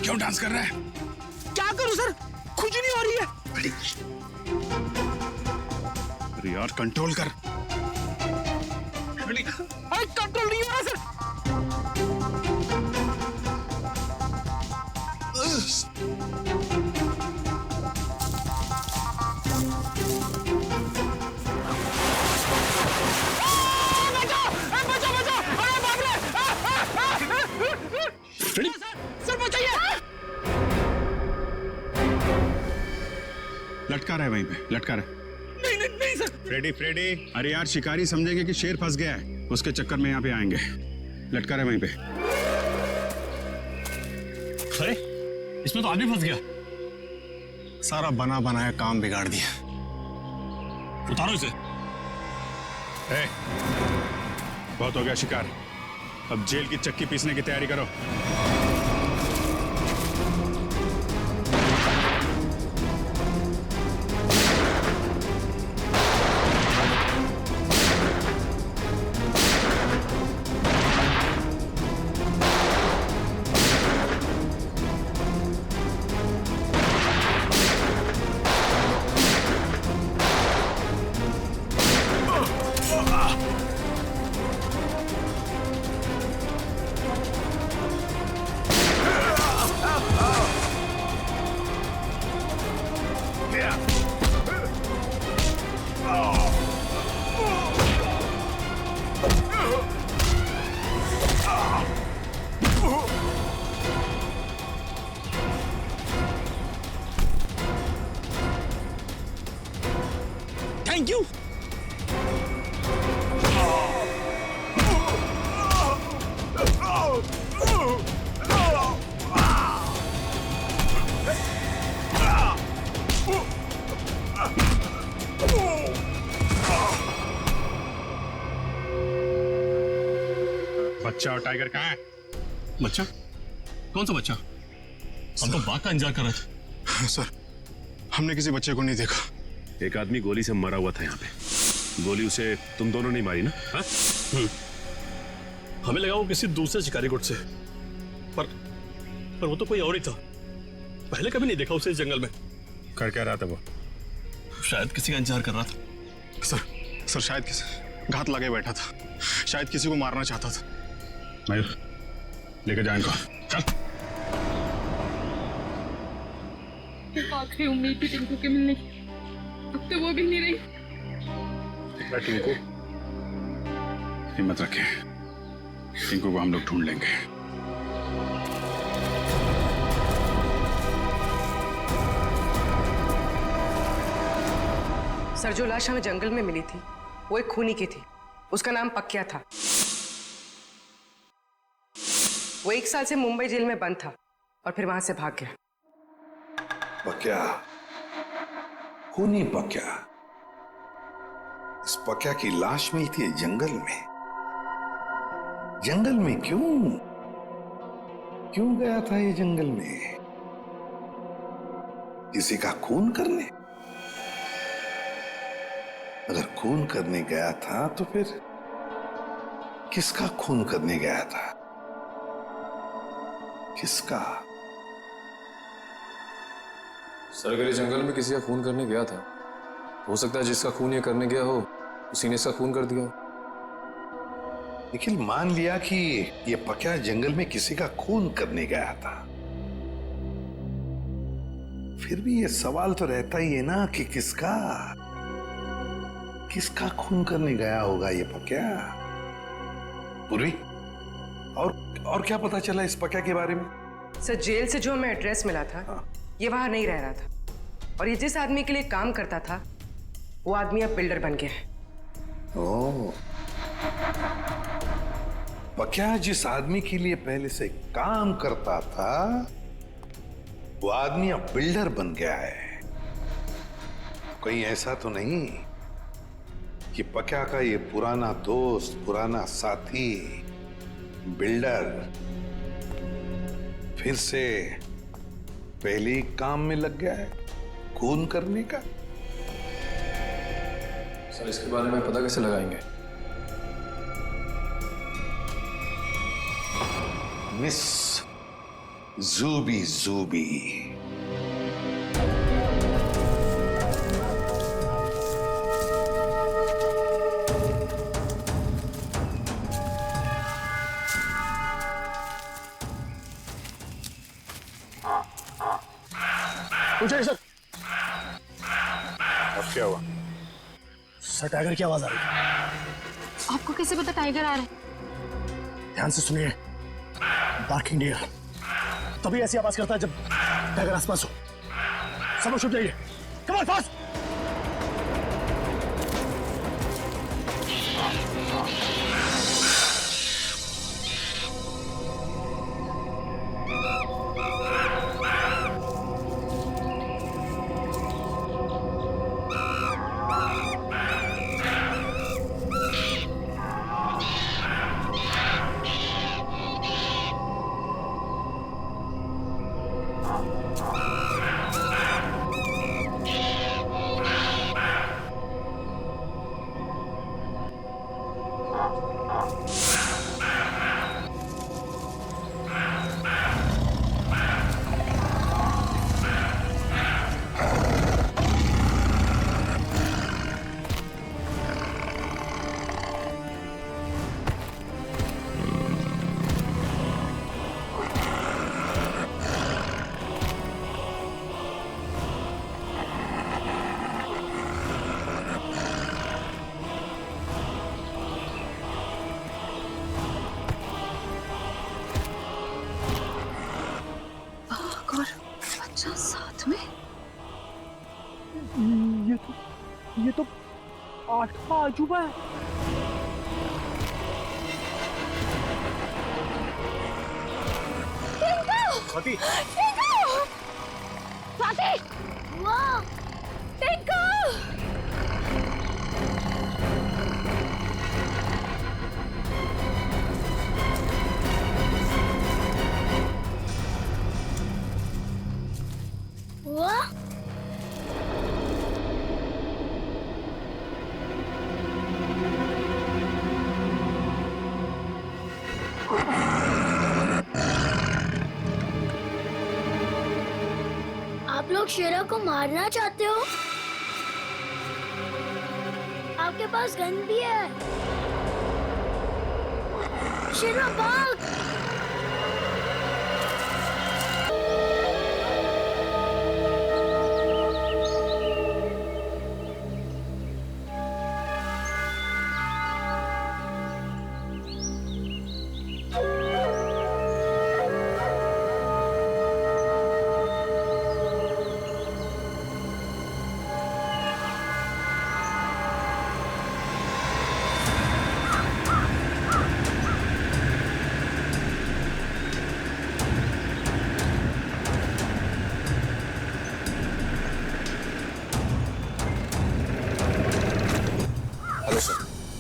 क्यों डांस कर रहा है? क्या करूं सर, खुजली हो रही है। अरे यार कंट्रोल कर। अरे कंट्रोल नहीं हो रहा सर। लटका रहा है वहीं पे, लटका रहा है। नहीं सर। फ्रेडी फ्रेडी, अरे यार शिकारी समझेंगे कि शेर फंस गया है, उसके चक्कर में यहाँ पे आएंगे। लटका रहा है वहीं पे। अरे इसमें तो आदमी फंस गया। सारा बना बनाया काम बिगाड़ दिया। उतारो इसे। बहुत हो गया शिकार, अब जेल की चक्की पीसने की तैयारी करो। Thank you. बच्चा और टाइगर कहाँ है? बच्चा? कौन सा बच्चा? हम तो बाघ का इंतजार कर रहे थे। सर, हमने किसी बच्चे को नहीं देखा। एक आदमी गोली से मरा हुआ था यहाँ पे। गोली उसे तुम दोनों ने मारी ना? हाँ? हमें लगा वो किसी दूसरे शिकारी गुट से, पर वो तो कोई और ही था। पहले कभी नहीं देखा उसे इस जंगल में। कर क्या रहा था वो? शायद किसी का इंतजार कर रहा था। सर शायद किसी घात लगे बैठा था, शायद किसी को मारना चाहता था। मयूर लेकर जाए इनको। चल। एक आखिरी उम्मीद थी टिंकू के मिलने की, अब तो वो भी नहीं रही। टिंकू, हिम्मत रखे, टिंकू को हम लोग ढूंढ लेंगे। सर, जो लाश हमें जंगल में मिली थी वो एक खूनी की थी। उसका नाम पक्या था। वो 1 साल से मुंबई जेल में बंद था और फिर वहां से भाग गया। पक्या, खूनी पक्या। इस पक्या की लाश मिली थी जंगल में। जंगल में क्यों गया था ये जंगल में? किसी का खून करने? अगर खून करने गया था तो फिर किसका खून करने गया था? किसका? सर, अगर ये जंगल में किसी का खून करने गया था, हो सकता है जिसका खून ये करने गया हो उसी ने इसका खून कर दिया। निखिल, मान लिया कि ये पक्या जंगल में किसी का खून करने गया था, फिर भी ये सवाल तो रहता ही है ना कि किसका खून करने गया होगा ये पक्या? पूर्वी, और क्या पता चला इस पक्या के बारे में? सर, जेल से जो हमें एड्रेस मिला था ये वहां नहीं रह रहा था, और ये जिस आदमी के लिए काम करता था वो आदमी अब बिल्डर बन गया है। ओह, पक्या जिस आदमी के लिए पहले से काम करता था वो आदमी अब बिल्डर बन गया है। कहीं ऐसा तो नहीं कि पक्या का ये पुराना दोस्त, पुराना साथी बिल्डर फिर से पहले ही काम में लग गया है खून करने का? सर, इसके बारे में पता कैसे लगाएंगे? जूबी जूबी। पूछे सर। अब क्या हुआ? सर टाइगर की आवाज आ रही है। आपको कैसे पता टाइगर आ रहा है? ध्यान से सुनिए। बार्किंग डियर तभी ऐसी आवाज करता है जब टाइगर आसपास हो। सब लोग छुप जाइए। Come on fast. बच्चा साथ में? ये तो आठवां अजूबा है। स्वाति। स्वाति! वाह! टिंकू! वाह! आप लोग शेरा को मारना चाहते हो? आपके पास गन भी है। शेरा भाग!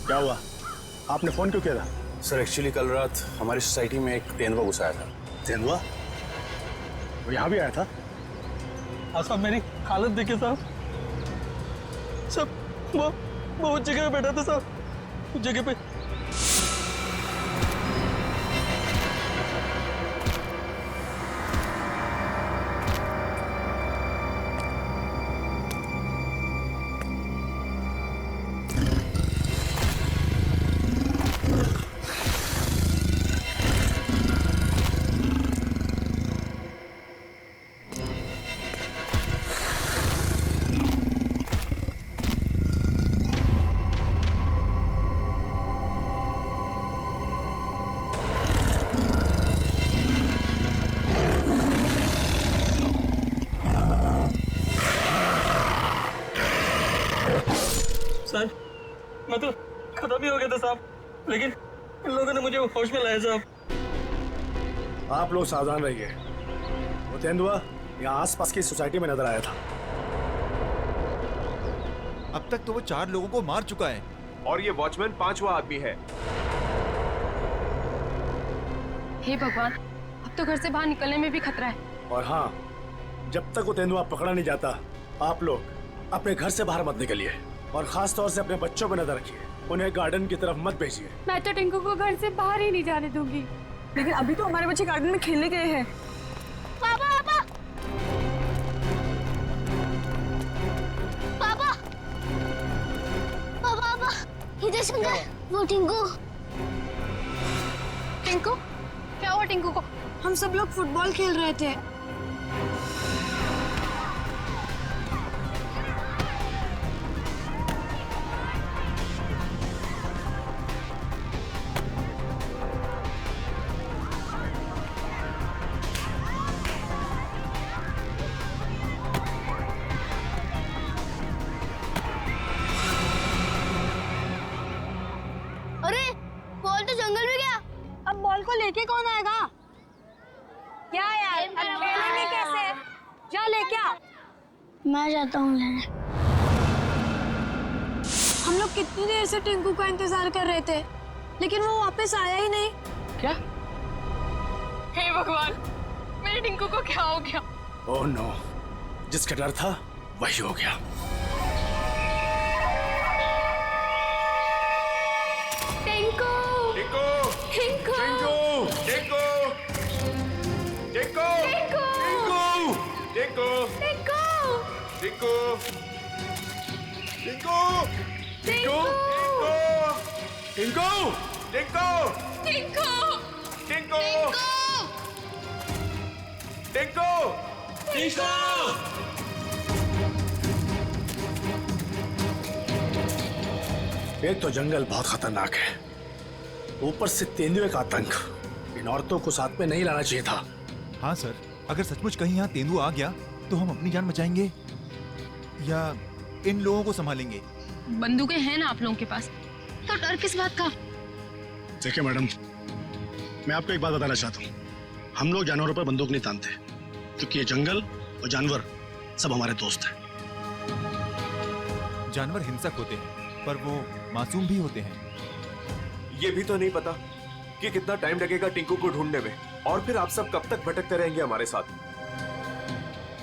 क्या हुआ? आपने फोन क्यों किया था? सर एक्चुअली कल रात हमारी सोसाइटी में एक तेंदुआ घुस आया था। तेंदुआ? वो यहाँ भी आया था? साहब मेरी हालत देखिए साहब। सब वो उस जगह पे बैठा था साहब, उस जगह पे। सर मैं तो खत्म ही हो गया था साहब, लेकिन इन लोगों ने मुझे होश में लाया साहब। आप लोग सावधान रहिए। वो तेंदुआ यहाँ आसपास की सोसाइटी में नजर आया था। अब तक तो वो 4 लोगों को मार चुका है और ये वॉचमैन 5वां आदमी है। हे भगवान, अब तो घर से बाहर निकलने में भी खतरा है। और हाँ, जब तक वो तेंदुआ पकड़ा नहीं जाता, आप लोग अपने घर से बाहर मत निकलिए और खास तौर से अपने बच्चों पर नजर रखिए। उन्हें गार्डन की तरफ मत भेजिए। मैं तो टिंकू को घर से बाहर ही नहीं जाने दूंगी। लेकिन अभी तो हमारे बच्चे गार्डन में खेलने गए हैं। हितेश अंकल, वो टिंकू। टिंकू, क्या हुआ टिंकू को? हम सब लोग फुटबॉल खेल रहे थे। अरे बॉल तो जंगल में गया। अब बॉल को लेके कौन आएगा? क्या यार, अब खेलेंगे कैसे? जा लेके आ। मैं जाता हूँ लेने। हम लोग कितनी देर से टिंकू का इंतजार कर रहे थे, लेकिन वो वापस आया ही नहीं। क्या? हे भगवान, मेरे टिंकू को क्या हो गया? ओह नो, जिसका डर था वही हो गया। टिंकू, टिंकू, टिंकू, टिंकू, टिंकू, टिंकू, टिंकू, टिंकू, टिंकू, टिंकू, टिंकू, टिंकू, टिंकू, टिंकू, टिंकू, टिंकू। एक तो जंगल बहुत खतरनाक है, ऊपर से तेंदुए का आतंक। इन औरतों को साथ में नहीं लाना चाहिए था। हाँ सर, अगर सचमुच कहीं यहाँ तेंदुआ आ गया तो हम अपनी जान बचाएंगे या इन लोगों को संभालेंगे? बंदूकें हैं ना आप लोगों के पास, तो डर किस बात का? देखिए मैडम, मैं आपको एक बात बताना चाहता हूँ। हम लोग जानवरों पर बंदूक नहीं तानते, क्योंकि ये जंगल और जानवर सब हमारे दोस्त हैं। जानवर हिंसक होते हैं, पर वो मासूम भी होते हैं। ये भी तो नहीं पता कि कितना टाइम लगेगा टिंकू को ढूंढने में, और फिर आप सब कब तक भटकते रहेंगे हमारे साथ।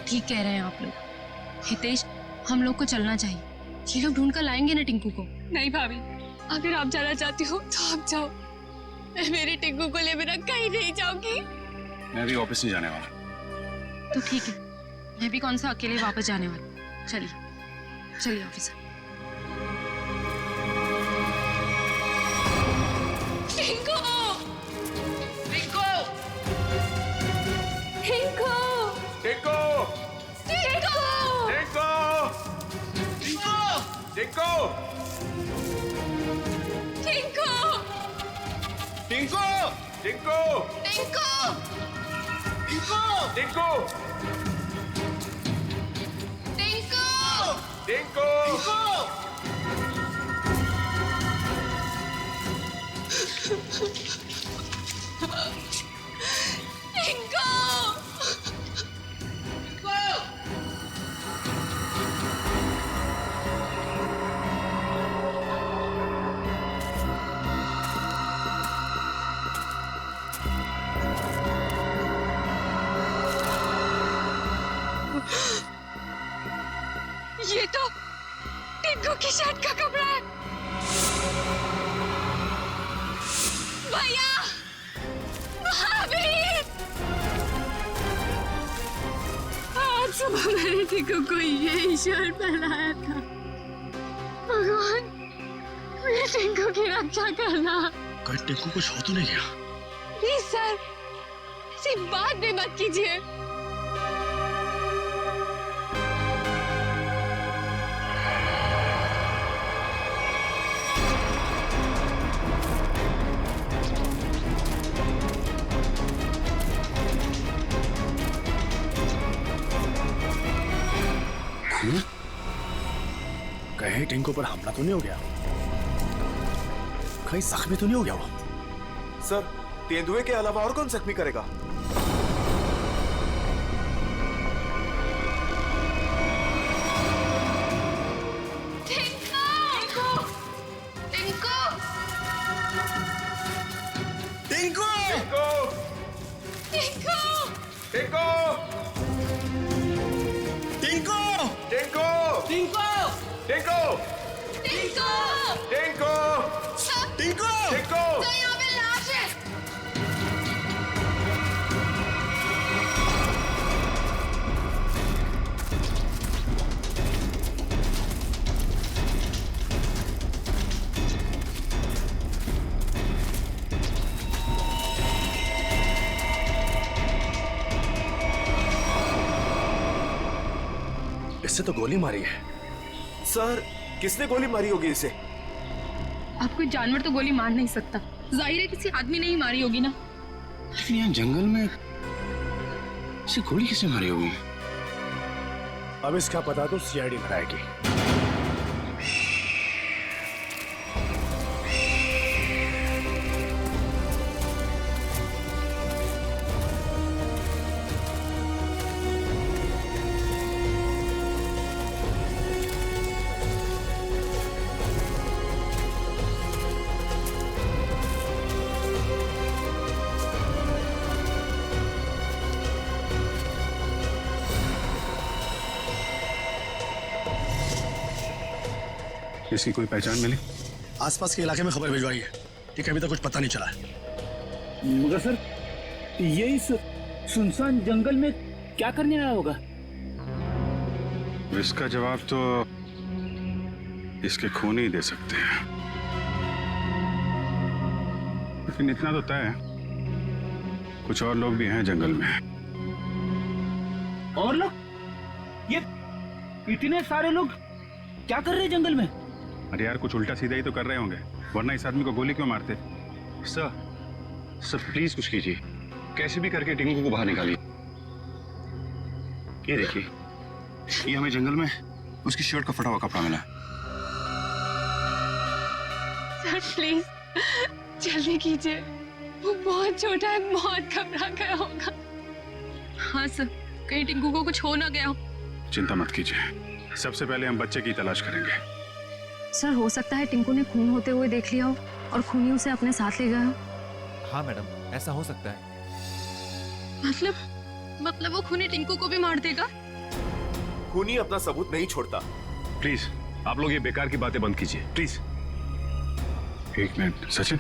ठीक कह रहे हैं आप लोग। हितेश, हम लोग को चलना चाहिए। ये लोग ढूंढ कर लाएंगे ना टिंकू को। नहीं भाभी, अगर आप जाना चाहती हो तो आप जाओ। मैं मेरे टिंकू को ले बिना कहीं नहीं जाऊंगी। मैं भी ऑफिस नहीं जाने वाला। तो ठीक है, मैं भी कौन सा अकेले वापस जाने वाली। चलिए चलिए ऑफिस। टिंकू, टिंकू, टिंकू, टिंकू, टिंकू, टिंकू, टिंकू, टिंकू, टिंकू, टिंकू, टिंकू, टिंकू, टिंकू, टिंकू, टिंकू, ये तो टिंकू की शर्ट का कपड़ा है। भैया, भाभी, आज सुबह मैंने टिंकू को यही शर्ट पहनाया था। भगवान, मेरे टिंकू की रक्षा करना। कहीं टिंकू कुछ हो तो नहीं गया? प्लीज सर, ऐसी बात भी मत कीजिए। कहीं टिंकू पर हमला तो नहीं हो गया? कहीं जख्मी तो नहीं हो गया वो? सर, तेंदुए के अलावा और कौन जख्मी करेगा? टिंकू, टिंकू, टिंकू, टिंकू, टिंकू, टिंकू, टिंकू, टिंकू, टिंकू, टिंकू, टिंकू, सब टिंकू, टिंकू, तो यहाँ पे लाश है। इसे तो गोली मारी है। सर, किसने गोली मारी होगी इसे? अब कोई जानवर तो गोली मार नहीं सकता, जाहिर है किसी आदमी ने ही मारी होगी ना। लेकिन यहाँ जंगल में इसे गोली किसने मारी होगी? अब इसका पता तो सीआईडी लगाएगी। इसकी कोई पहचान मिली? आसपास के इलाके में खबर भिजवाई है, ठीक है, अभी तक कुछ पता नहीं चला है। मगर सर, ये इस सुनसान जंगल में क्या करने आया होगा? इसका जवाब तो इसके खून ही दे सकते हैं। लेकिन इतना तो तय है, कुछ और लोग भी हैं जंगल में। और लोग? ये इतने सारे लोग क्या कर रहे हैं जंगल में? अरे यार, कुछ उल्टा सीधा ही तो कर रहे होंगे, वरना इस आदमी को गोली क्यों मारते? सर प्लीज कुछ कीजिए, कैसे भी करके टिंकू को बाहर निकालिए। ये देखिए, ये हमें जंगल में उसकी शर्ट का फटा हुआ कपड़ा मिला। सर प्लीज जल्दी कीजिए, वो बहुत छोटा है, बहुत घबरा गया होगा। हाँ सर, कहीं टिंकू को कुछ हो ना गया हो। चिंता मत कीजिए, सबसे पहले हम बच्चे की तलाश करेंगे। सर हो सकता है टिंकू ने खून होते हुए देख लिया हो और खूनी उसे अपने साथ ले गया हो। हाँ मैडम, ऐसा हो सकता है। मतलब वो खूनी टिंकू को भी मार देगा? खूनी अपना सबूत नहीं छोड़ता। प्लीज आप लोग ये बेकार की बातें बंद कीजिए, प्लीज। एक मिनट सचिन,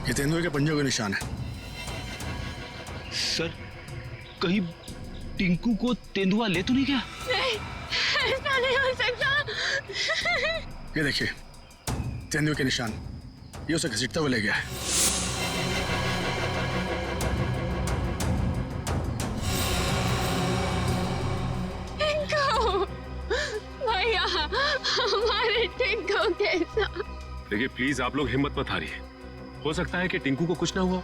ये तेंदुए के पंजों के निशान है। सर, कहीं टिंकू को तेंदुआ ले तो नहीं गया? नहीं, ऐसा नहीं हो सकता। ये देखिए, तेंदुए के निशान, ये उसे घसीटता हुआ ले गया है। टिंकू, भैया, हमारे टिंकू कैसा? देखिए प्लीज आप लोग हिम्मत मत हारिए, हो सकता है कि टिंकू को कुछ ना हुआ।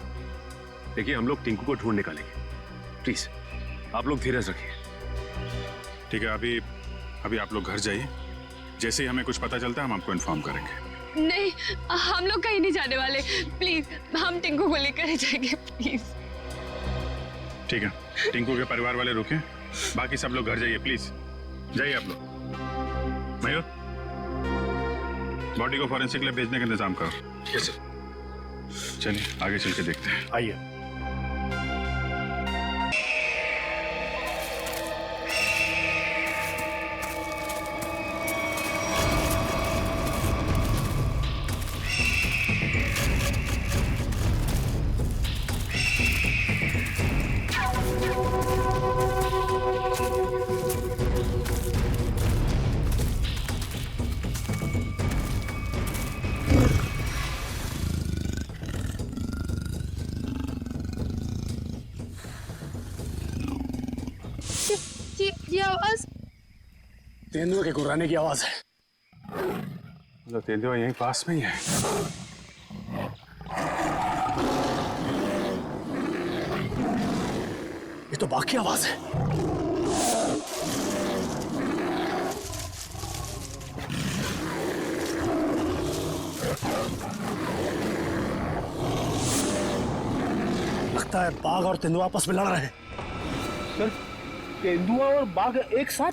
देखिए हम लोग टिंकू को ढूंढ निकालेंगे, प्लीज आप लोग धीरज रखिए। ठीक है, अभी आप लोग घर जाइए, जैसे ही हमें कुछ पता चलता है हम आपको इन्फॉर्म करेंगे। नहीं, हम लोग कहीं नहीं जाने वाले, प्लीज हम टिंकू को लेकर जाएंगे, प्लीज। ठीक है, टिंकू के परिवार वाले रुके, बाकी सब लोग घर जाइए, प्लीज जाइए आप लोग। मयूर, बॉडी को फॉरेंसिक लैब भेजने का इंतजाम करो। Yes sir. चलिए आगे चल के देखते हैं। आइए। ये आवाज तेंदुए के गुर्राने की आवाज है। तो तेंदुआ यहीं पास में ही है। ये तो बाघ की आवाज है। लगता है बाघ और तेंदुआ आपस में लड़ रहे हैं। सर, तेंदुआ और बाघ एक साथ?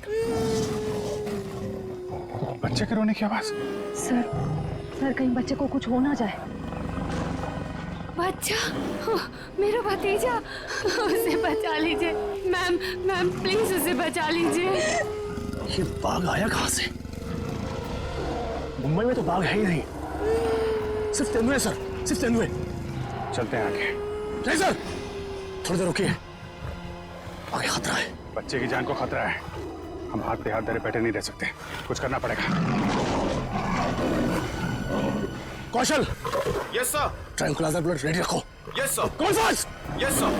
बच्चे के रोने की आवाज। सर कहीं बच्चे को कुछ हो ना जाए। बच्चा, मेरा भतीजा, उसे बचा लीजिए मैम प्लीज उसे बचा लीजिए। ये बाघ आया कहां से? मुंबई में तो बाघ है ही नहीं, सिर्फ तेंदुए सर, सिर्फ तेंदुए। चलते हैं आगे। नहीं सर, थोड़ी देर रुकिए, आगे खतरा है। बच्चे की जान को खतरा है। हम हाथ पे हाथ धरे बैठे नहीं रह सकते, कुछ करना पड़ेगा। Kaushal, yes sir. Tranquilizer blood ready रखो। Yes sir. कौन फास्ट? Yes sir.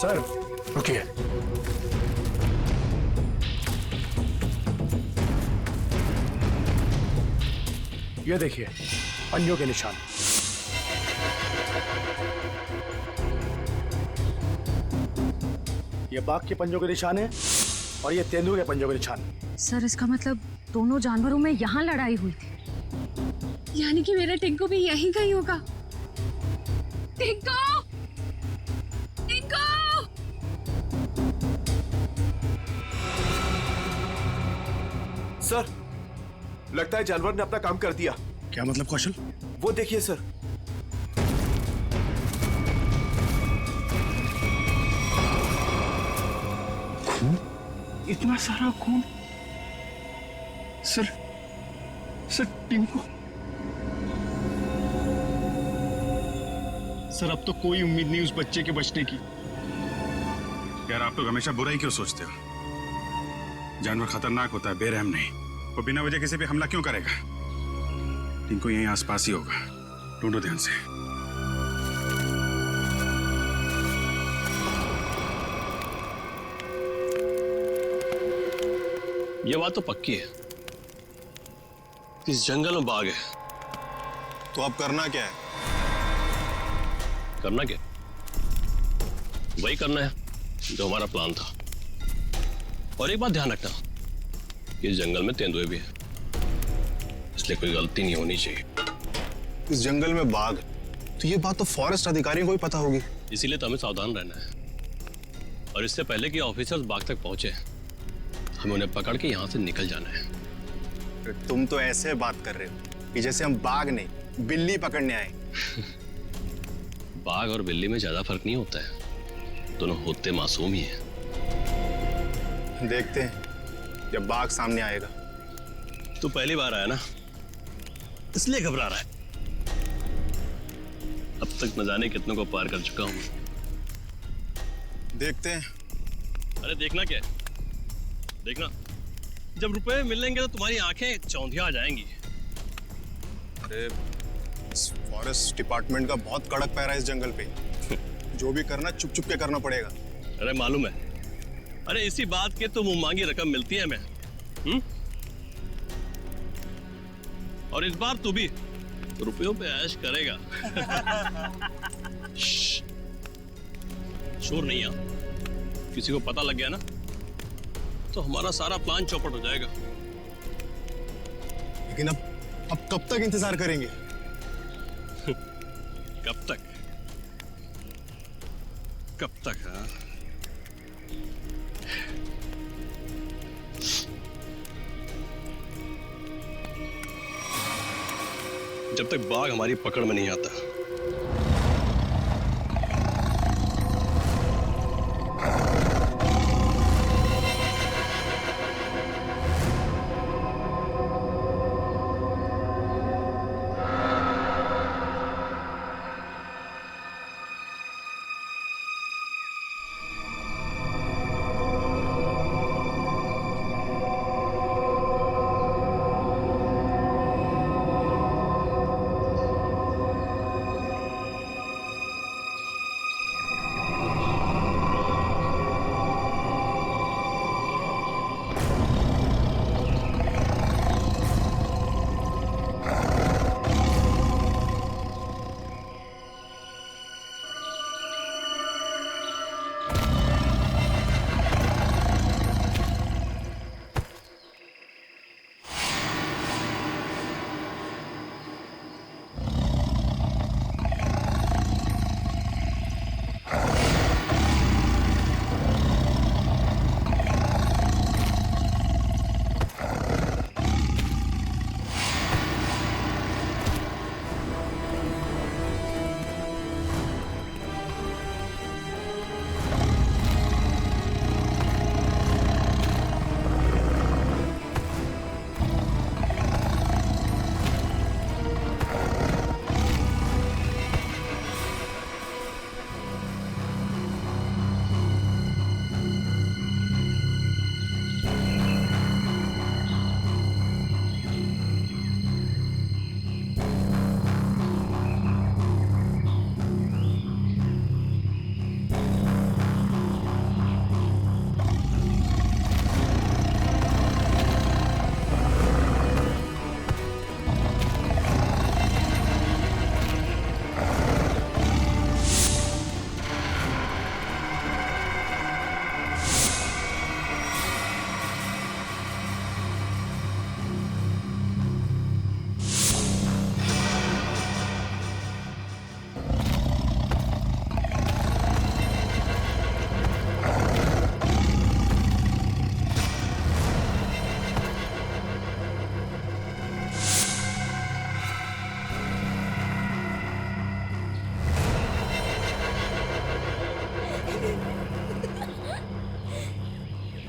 सर रुकिए। ये देखिए पंजों के निशान। ये बाघ के पंजों के निशान है और ये तेंदुए के पंजों के निशान। सर इसका मतलब दोनों जानवरों में यहाँ लड़ाई हुई थी। यानी कि मेरा टिंकू भी यहीं कहीं होगा। टिंकू! टिंकू! सर लगता है जानवर ने अपना काम कर दिया। क्या मतलब कौशल? वो देखिए सर। खून? इतना सारा खून? सर टिंकू। सर अब तो कोई उम्मीद नहीं उस बच्चे के बचने की। यार आप लोग हमेशा बुरा ही क्यों सोचते हो? जानवर खतरनाक होता है, बेरहम नहीं। वो बिना वजह किसी पे हमला क्यों करेगा? टिंकू यहीं आसपास ही होगा, ढूंढो ध्यान से। ये बात तो पक्की है, इस जंगल में बाघ है। तो अब करना क्या है? करना क्या? वही करना है जो हमारा प्लान था। और एक बात ध्यान रखना, इस जंगल में तेंदुए भी हैं, इसलिए कोई गलती नहीं होनी चाहिए। इस जंगल में बाघ, तो ये बात तो फॉरेस्ट अधिकारियों को ही पता होगी। इसीलिए तो हमें सावधान रहना है। और इससे पहले कि ऑफिसर्स बाघ तक पहुंचे, हमें उन्हें पकड़ के यहां से निकल जाना है। तुम तो ऐसे बात कर रहे हो कि जैसे हम बाघ नहीं बिल्ली पकड़ने आए। बाघ और बिल्ली में ज्यादा फर्क नहीं होता है, दोनों होते मासूम ही हैं। देखते हैं जब बाघ सामने आएगा। तू पहली बार आया ना, इसलिए घबरा रहा है। अब तक न जाने कितनों को पार कर चुका हूं। देखते हैं। अरे देखना क्या है? देखना, जब रुपए मिलेंगे तो तुम्हारी आंखें चौंधिया आ जाएंगी। अरे फॉरेस्ट डिपार्टमेंट का बहुत कड़क पैरा है इस जंगल पे। जो भी करना चुप चुप के करना पड़ेगा। अरे मालूम है, अरे इसी बात के तो मुंह मांगी रकम मिलती है हमें। और इस बार तू भी रुपयों पे ऐश करेगा। शोर नहीं आ, किसी को पता लग गया ना तो हमारा सारा प्लान चौपट हो जाएगा। लेकिन अब कब तक इंतजार करेंगे? कब तक? कब तक? हाँ, जब तक बाघ हमारी पकड़ में नहीं आता।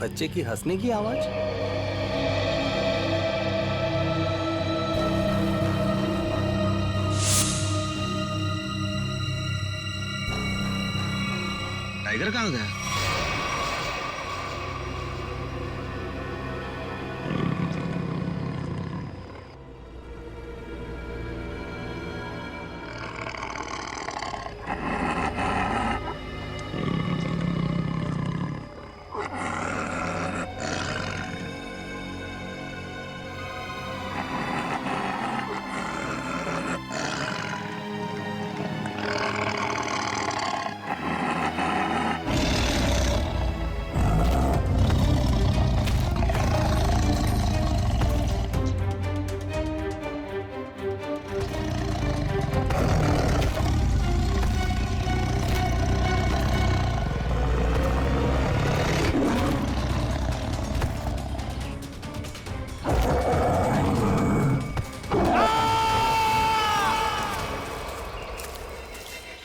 बच्चे की हंसने की आवाज। टाइगर कहाँ गया?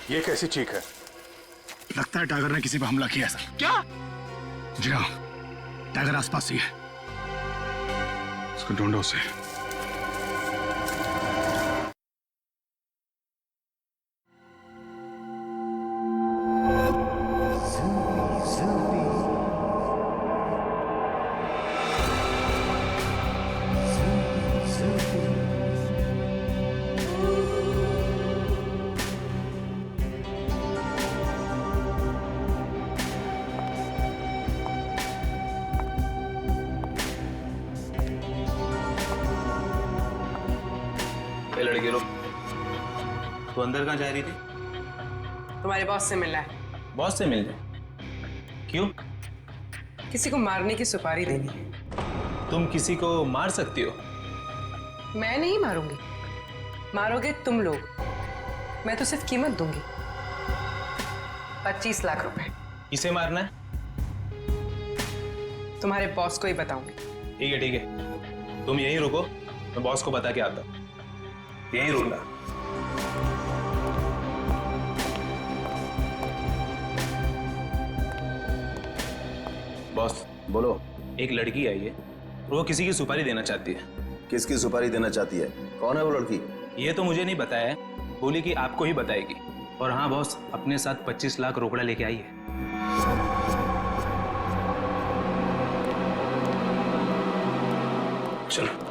ये कैसी चीख है? लगता है टाइगर ने किसी पर हमला किया सर। क्या? जी हाँ, टाइगर आसपास ही है। उसको ढूंढो उसे। लड़के लोग, तू अंदर कहाँ जा रही थी? तुम्हारे बॉस से मिलना है। बॉस से मिलने? क्यों? किसी को मारने की सुपारी देनी है। तुम किसी को मार सकती हो? मैं नहीं मारूंगी, मारोगे तुम लोग। मैं तो सिर्फ कीमत दूंगी, 25 लाख रुपए। किसे मारना है? तुम्हारे बॉस को ही बताऊंगी। ठीक है ठीक है, तुम यहीं रुको, मैं बॉस को बता के आता हूँ। यहीं रुकना। बॉस बोलो। एक लड़की आई है, वो किसी की सुपारी देना चाहती है। किसकी सुपारी देना चाहती है? कौन है वो लड़की? ये तो मुझे नहीं बताया है, बोली कि आपको ही बताएगी। और हाँ बॉस, अपने साथ 25 लाख रोकड़ा लेके आई है। चलो।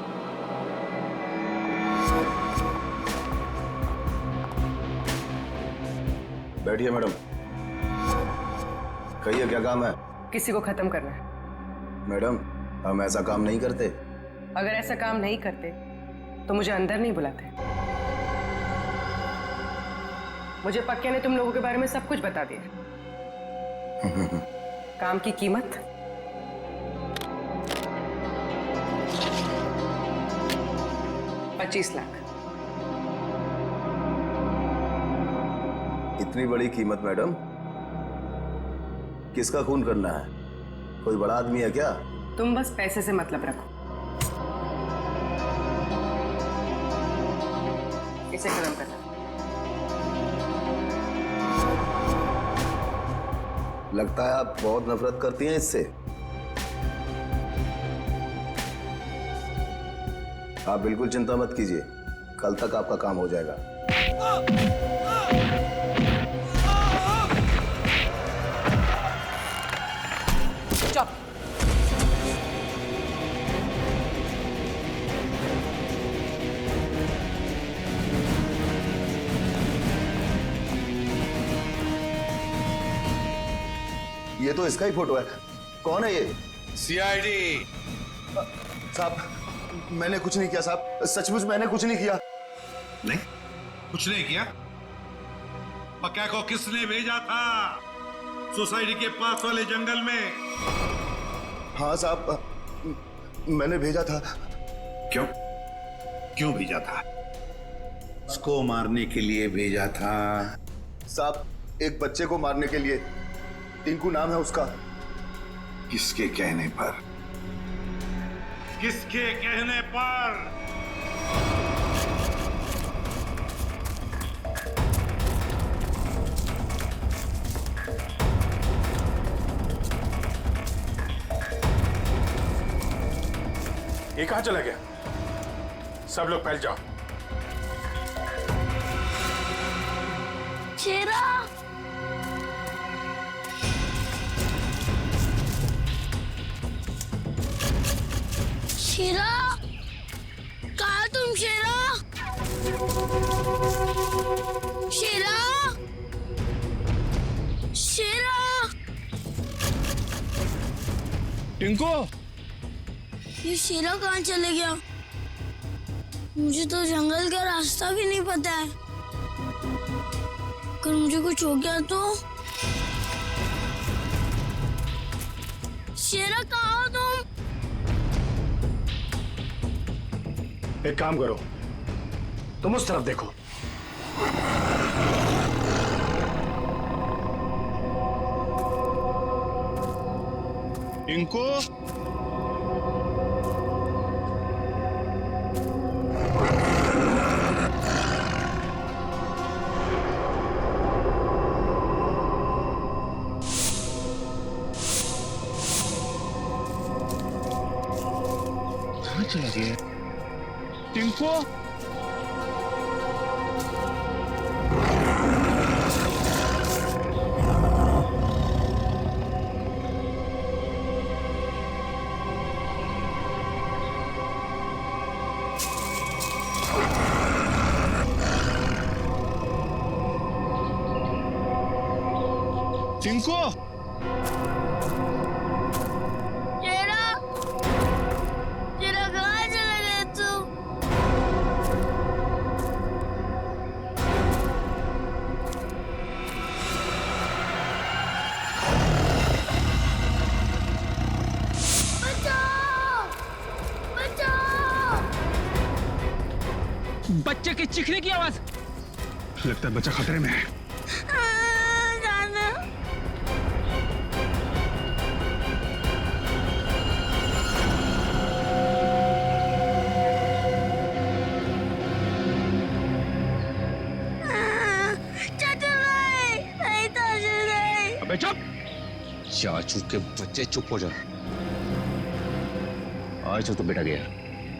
बैठिए मैडम। कहिए क्या काम है? किसी को खत्म करना है। मैडम, हम ऐसा काम नहीं करते। अगर ऐसा काम नहीं करते तो मुझे अंदर नहीं बुलाते। मुझे पक्के ने तुम लोगों के बारे में सब कुछ बता दिया। काम की कीमत 25 लाख। इतनी बड़ी कीमत मैडम? किसका खून करना है? कोई बड़ा आदमी है क्या? तुम बस पैसे से मतलब रखो। इसे खत्म करना। लगता है आप बहुत नफरत करती हैं इससे। आप बिल्कुल चिंता मत कीजिए, कल तक आपका काम हो जाएगा। चुप। ये तो इसका ही फोटो है। कौन है ये? सीआईडी। साहब, मैंने कुछ नहीं किया साहब, सचमुच मैंने कुछ नहीं किया। नहीं, कुछ नहीं किया? पक्का को किसने भेजा था सोसाइटी के पास वाले जंगल में? हाँ साहब, मैंने भेजा था। क्यों? क्यों भेजा था? उसको मारने के लिए भेजा था। साहब, एक बच्चे को मारने के लिए। टिंकू नाम है उसका। किसके कहने पर? किसके कहने पर? ये कहाँ चला गया? सब लोग फैल जाओ। शेरा, शेरा, कहाँ तुम शेरा? शेरा, शेरा, टिंकू, ये शेरा कहाँ चले गया? मुझे तो जंगल का रास्ता भी नहीं पता है। अगर मुझे कुछ हो गया तो? शेरा कहाँ हो तुम? एक काम करो, तुम उस तरफ देखो। इनको कहाँ चला गया? टिंको, टिंको, शेरा, शेरा कहाँ चला गया तू? बचाओ! बचाओ! बच्चे की चीखने की आवाज। लगता है बच्चा खतरे में है। जाना। नहीं तो नहीं। अबे चुप! चाचू के बच्चे, चुप हो जा। आज तो बेटा गया।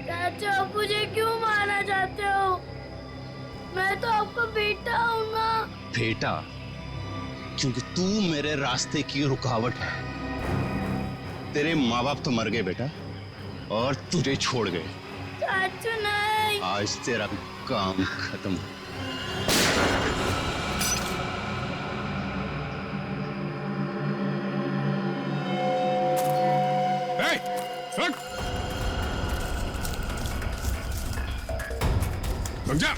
चाचा, आप मुझे क्यों मारना चाहते हो? मैं तो आपका बेटा हूँ ना। बेटा, क्योंकि तू मेरे रास्ते की रुकावट है। तेरे माँ बाप तो मर गए बेटा, और तुझे छोड़ गए। चाचू नहीं। आज तेरा काम खत्म। रुक! रुक जा!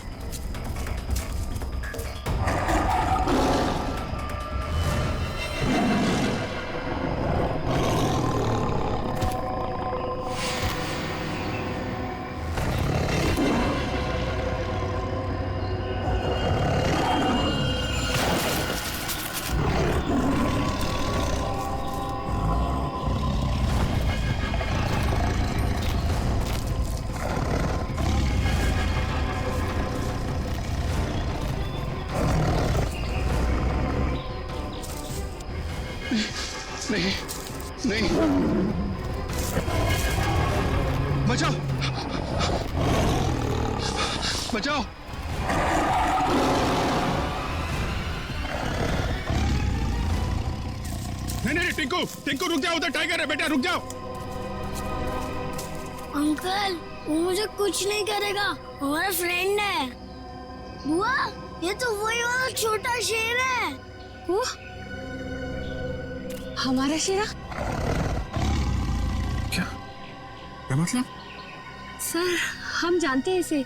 नहीं, नहीं, बचाओ, बचाओ! नहीं, टिंकू, टिंकू रुक जाओ, उधर टाइगर है बेटा, रुक जाओ। अंकल, वो मुझे कुछ नहीं करेगा, हमारा फ्रेंड है। बुआ, ये तो वही वाला छोटा शेर है। वो हमारा शेरा? क्या मतलब? सर, हम जानते हैं इसे।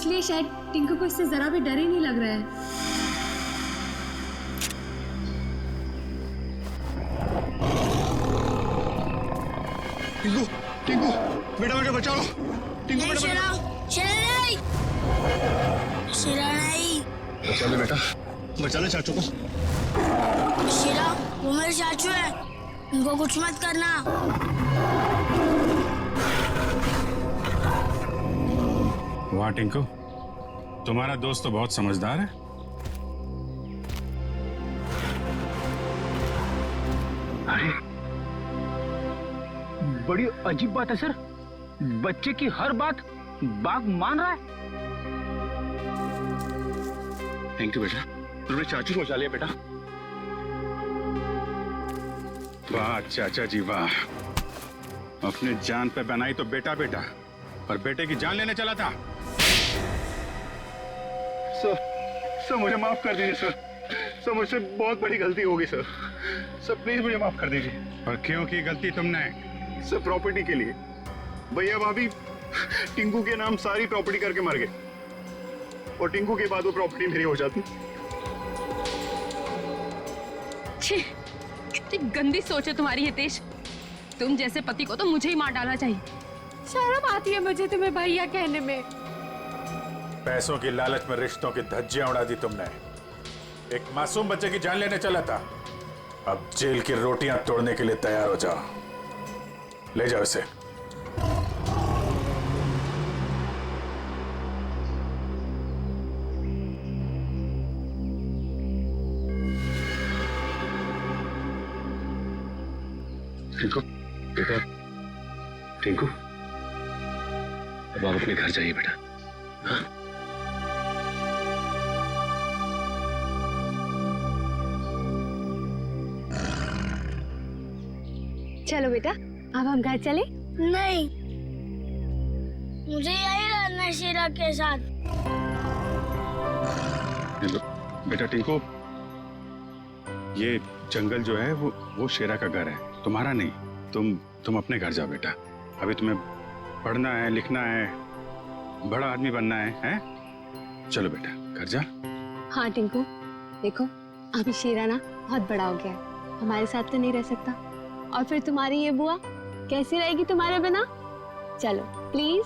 इसलिए शायद टिंकू को इससे जरा भी डर ही नहीं लग रहा है। टिंकू टिंकू बेटा बेटा बचा लो। टिंकू बेटा शेरा नहीं, शेरा नहीं। बचा ले बेटा, बचा ले चाचू को। शेरा वो मेरे चाचू है, उनको कुछ मत करना। वाह टिंकू, तुम्हारा दोस्त तो बहुत समझदार है। अरे बड़ी अजीब बात है सर, बच्चे की हर बात बाघ मान रहा है। थैंक यू बेटा, तुमने चाचू को बचा लिया बेटा। वाह चाचा जी वाह, अपने जान पे बनाई तो बेटा बेटा, और बेटे की जान लेने चला था। सर मुझे माफ कर दीजिए सर, मुझसे बहुत बड़ी गलती होगी सर, प्लीज मुझे माफ कर दीजिए। और क्यों की गलती तुमने? सर प्रॉपर्टी के लिए, भैया भाभी टिंकू के नाम सारी प्रॉपर्टी करके मर गए, और टिंकू के बाद वो प्रॉपर्टी मेरी हो जाती। छी, कितनी गंदी सोच है तुम्हारी हितेश। तुम जैसे पति को तो मुझे ही मार डालना चाहिए। शर्म आती है मुझे तुम्हें भैया कहने में। पैसों की लालच में रिश्तों की धज्जियां उड़ा दी तुमने। एक मासूम बच्चे की जान लेने चला था, अब जेल की रोटियां तोड़ने के लिए तैयार हो जाओ। ले जाओ इसे। टिंकू बेटा, टिंकू अब आप अपने घर जाइए बेटा। हाँ? चलो बेटा, अब हम घर चले। नहीं, मुझे यही रहना है शेरा के साथ। बेटा टिंकू, ये जंगल जो है वो शेरा का घर है, तुम्हारा नहीं। तुम अपने घर जाओ बेटा। अभी तुम्हें पढ़ना है, लिखना है, बड़ा आदमी बनना है? चलो बेटा घर जा। हाँ टिंकू, देखो अभी शेरा ना बहुत बड़ा हो गया है, हमारे साथ तो नहीं रह सकता, और फिर तुम्हारी ये बुआ कैसी रहेगी तुम्हारे बिना? चलो प्लीज।